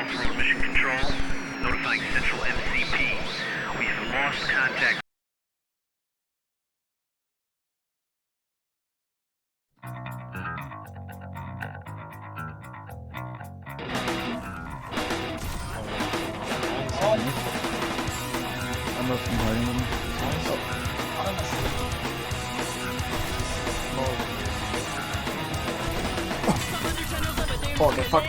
Road Mission Control. Notifying Central MCP. We've lost contact. I'm not combining them. Oh, the fuck?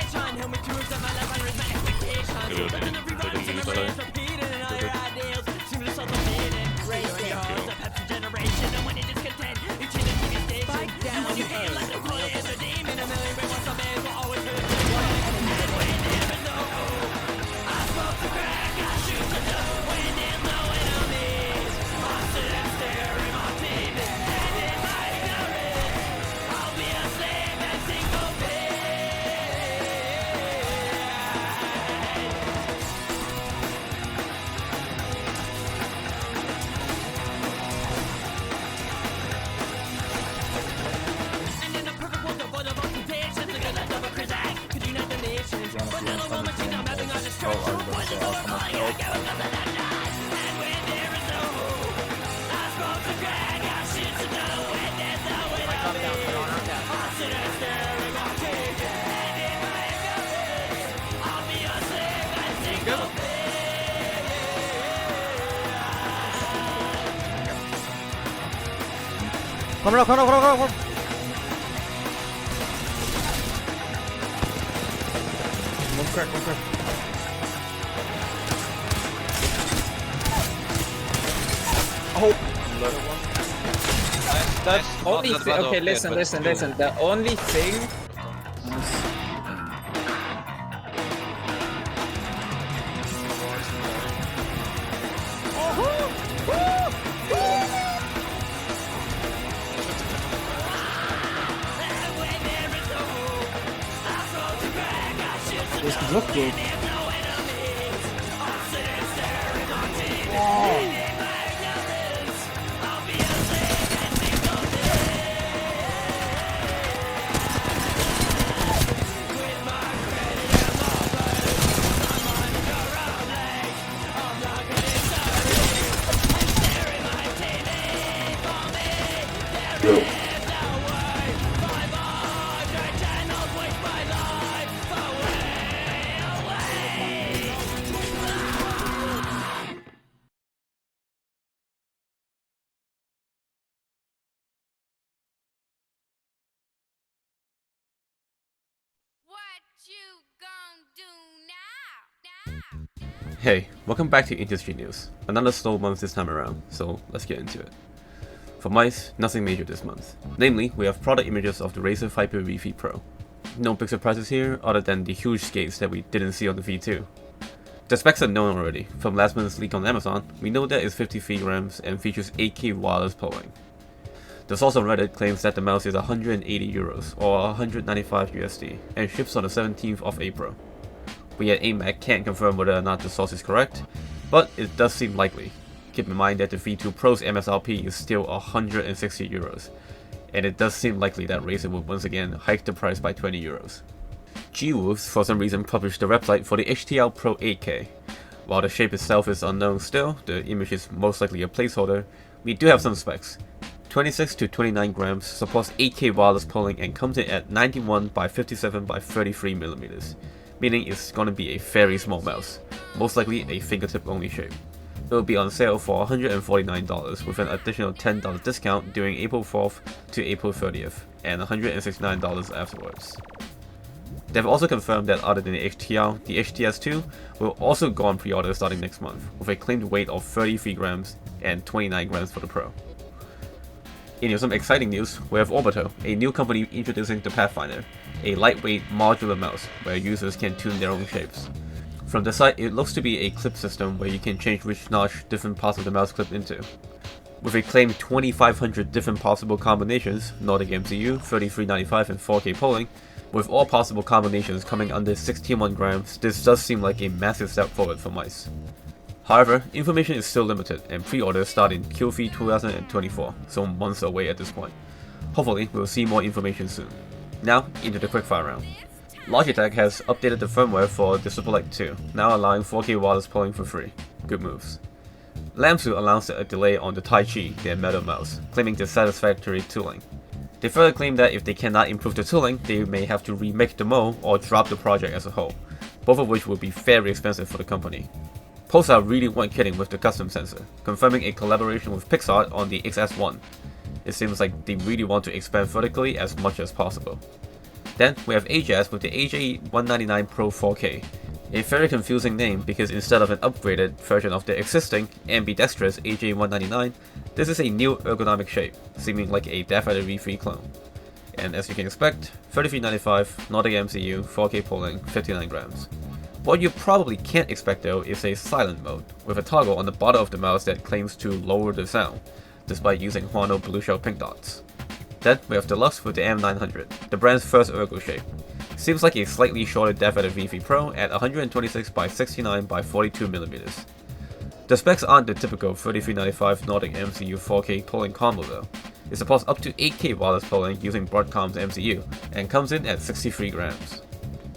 Come on. One crack. Oh! That's only thing. Okay, listen. The only thing. This look good. Hey, welcome back to Industry News. Another slow month this time around, so let's get into it. For mice, nothing major this month. Namely, we have product images of the Razer Viper V3 Pro. No big surprises here, other than the huge skates that we didn't see on the V2. The specs are known already. From last month's leak on Amazon, we know that it's 53 grams and features 8K wireless polling. The source on Reddit claims that the mouse is 180 euros or 195 USD and ships on the 17th of April. We at aimmag can't confirm whether or not the source is correct, but it does seem likely. Keep in mind that the V2 Pro's MSRP is still 160 euros, and it does seem likely that Razer would once again hike the price by 20 euros. G-Wolves for some reason published the website for the HTL Pro 8K. While the shape itself is unknown still, the image is most likely a placeholder, we do have some specs. 26 to 29 grams, supports 8K wireless polling and comes in at 91 by 57 by 33 millimeters. Meaning it's gonna be a very small mouse, most likely a fingertip only shape. It will be on sale for $149 with an additional $10 discount during April 4th to April 30th and $169 afterwards. They've also confirmed that other than the HTL, the HTS2 will also go on pre-order starting next month with a claimed weight of 33 grams and 29 grams for the Pro. In some exciting news, we have Orbiter, a new company introducing the Pathfinder, a lightweight modular mouse where users can tune their own shapes. From the site, it looks to be a clip system where you can change which notch different parts of the mouse clip into. With a claimed 2,500 different possible combinations, Nordic MCU, 3395 and 4K polling, with all possible combinations coming under 61 grams, this does seem like a massive step forward for mice. However, information is still limited and pre-orders start in Q3 2024, so months away at this point. Hopefully, we'll see more information soon. Now, into the quickfire round. Logitech has updated the firmware for the Superlight 2, now allowing 4K wireless polling for free. Good moves. Lamsu announced a delay on the Tai Chi, their metal mouse, claiming dissatisfactory tooling. They further claim that if they cannot improve the tooling, they may have to remake the mold or drop the project as a whole, both of which would be very expensive for the company. Pulsar really weren't kidding with the custom sensor, confirming a collaboration with Pixar on the XS1. It seems like they really want to expand vertically as much as possible. Then we have AJAS with the AJ199 Pro 4K, a very confusing name because instead of an upgraded version of the existing ambidextrous AJ199, this is a new ergonomic shape, seeming like a Death Rider V3 clone. And as you can expect, $33.95, Nordic MCU, 4K polling, 59 grams. What you probably can't expect though is a silent mode, with a toggle on the bottom of the mouse that claims to lower the sound, despite using Huano blue shell pink dots. Then we have Deluxe with the M900, the brand's first ergo shape. Seems like a slightly shorter Death Rider V3 Pro at 126 by 69 by 42mm. The specs aren't the typical $33.95 Nordic MCU 4K polling combo though. It supports up to 8K wireless polling using Broadcom's MCU, and comes in at 63 grams.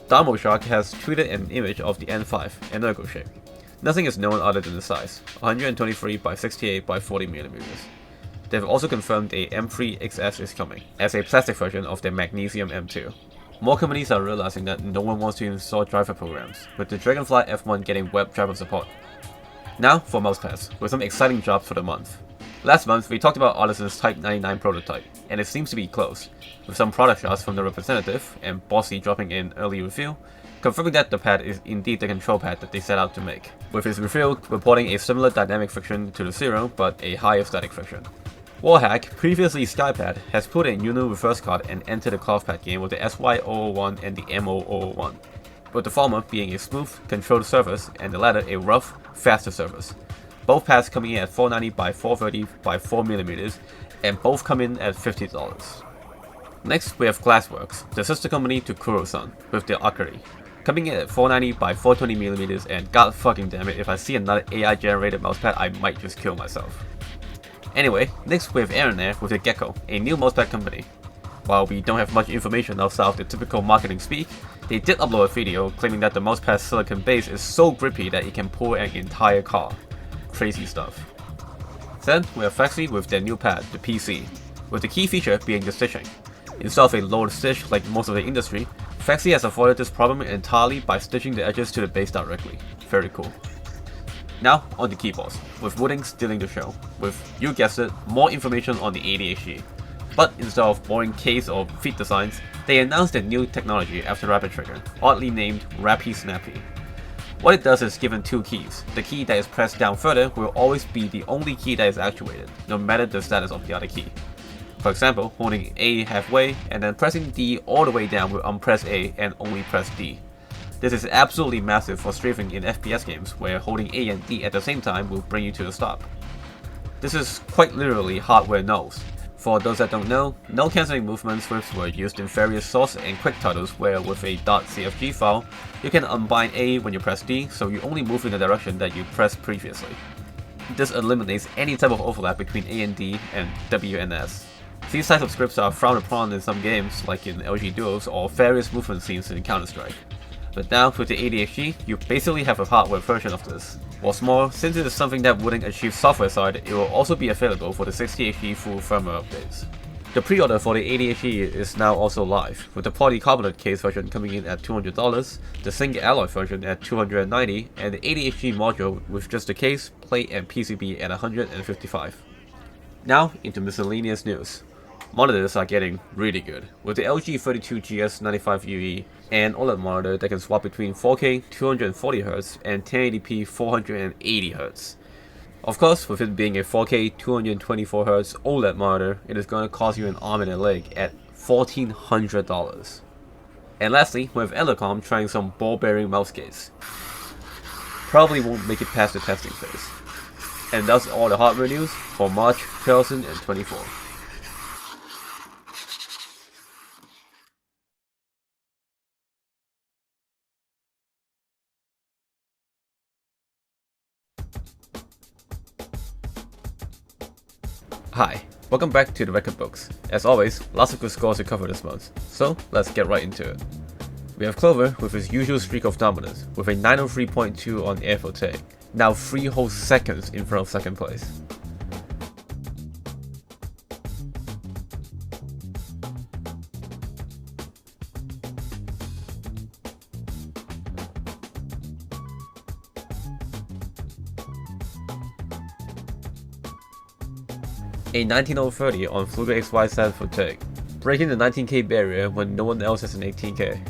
Shark has tweeted an image of the N5, an ergo shape. Nothing is known other than the size, 123 by 68 by 40mm. They've also confirmed a M3 XS is coming, as a plastic version of their Magnesium M2. More companies are realizing that no one wants to install driver programs, with the Dragonfly F1 getting web driver support. Now for mousepads, with some exciting drops for the month. Last month we talked about Artisan's Type 99 prototype, and it seems to be close, with some product shots from the representative and Bossy dropping in early review, confirming that the pad is indeed the control pad that they set out to make, with his review reporting a similar dynamic friction to the Zero, but a higher static friction. Warhack, previously Skypad, has put a Uno reverse card and entered the cloth pad game with the SY001 and the MO001, with the former being a smooth, controlled surface and the latter a rough, faster surface. Both pads coming in at 490 by 430 by 4mm, and both come in at $50. Next we have Glassworks, the sister company to Kurosan, with the Akari, coming in at 490 by 420mm, and god fucking damn it, if I see another AI generated mousepad I might just kill myself. Anyway, next we have Air with the Gecko, a new mousepad company. While we don't have much information outside of the typical marketing speak, they did upload a video claiming that the mousepad's silicon base is so grippy that it can pull an entire car. Crazy stuff. Then we have Faxi with their new pad, the PC, with the key feature being the stitching. Instead of a lowered stitch like most of the industry, Faxi has avoided this problem entirely by stitching the edges to the base directly. Very cool. Now on the keyboards, with Wooding stealing the show, with, you guessed it, more information on the ADHD. But instead of boring case or feat designs, they announced a new technology after Rapid Trigger, oddly named Rappy Snappy. What it does is given two keys. The key that is pressed down further will always be the only key that is actuated, no matter the status of the other key. For example, holding A halfway and then pressing D all the way down will unpress A and only press D. This is absolutely massive for strafing in FPS games, where holding A and D at the same time will bring you to a stop. This is quite literally hardware nulls. For those that don't know, null cancelling movement scripts were used in various source and quick titles where with a .cfg file, you can unbind A when you press D, so you only move in the direction that you pressed previously. This eliminates any type of overlap between A and D and W and S. These types of scripts are frowned upon in some games, like in LG Duos or various movement scenes in Counter-Strike. But now, with the ADHD, you basically have a hardware version of this. What's more, since it is something that wouldn't achieve software side, it will also be available for the 60HD full firmware updates. The pre-order for the ADHD is now also live, with the polycarbonate case version coming in at $200, the zinc alloy version at $290, and the ADHD module with just the case, plate and PCB at $155. Now, into miscellaneous news. Monitors are getting really good, with the LG 32GS 95UE, an OLED monitor that can swap between 4K 240Hz and 1080p 480Hz. Of course, with it being a 4K 224Hz OLED monitor, it is going to cost you an arm and a leg at $1,400. And lastly, we have Elecom trying some ball-bearing mouse gates. Probably won't make it past the testing phase. And that's all the hardware news for March 2024. Hi, welcome back to the record books. As always, lots of good scores to cover this month, so let's get right into it. We have Clover with his usual streak of dominance, with a 903.2 on air for take, now 3 whole seconds in front of second place. A 19030 on Fluger XY7 for take, breaking the 19k barrier when no one else has an 18k.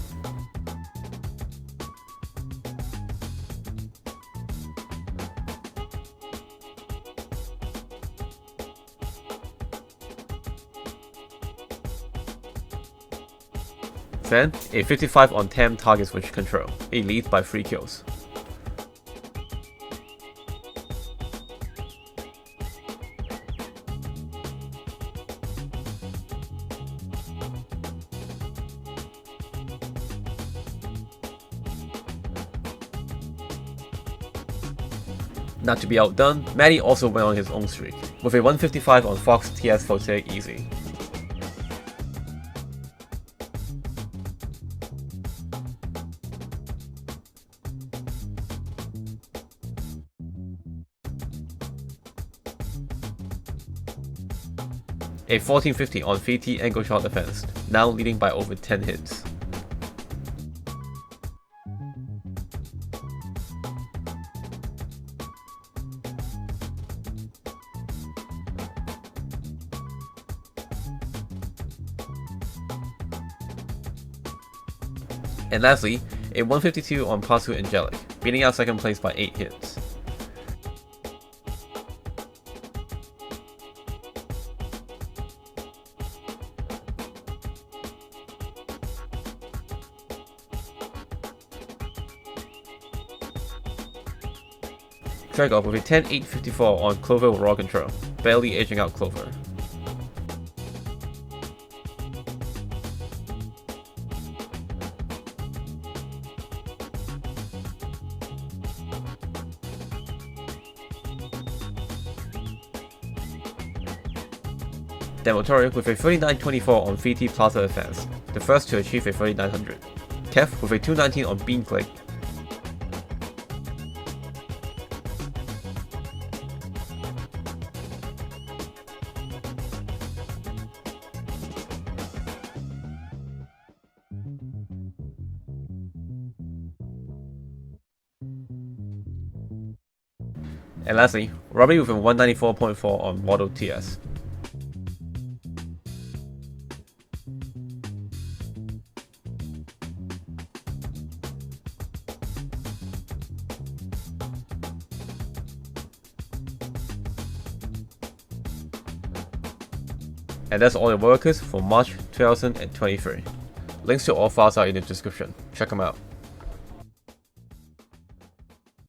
Then, a 55 on TAM target switch control, a lead by 3 kills. Not to be outdone, Matty also went on his own streak, with a 155 on Fox TS for take easy. A 1450 on VT angle shot defense, now leading by over 10 hits. And lastly, a 152 on Pasu Angelic, beating out second place by 8 hits. Drag off with a 10-8-54 on Clover with raw control, barely edging out Clover. Demotori with a 39-24 on VT Plaza Advance, the first to achieve a 3900. Kev with a 219 on Bean Click. And lastly, Robbie with a 194.4 on Model TS. And that's all the workers for March 2023. Links to all files are in the description. Check them out.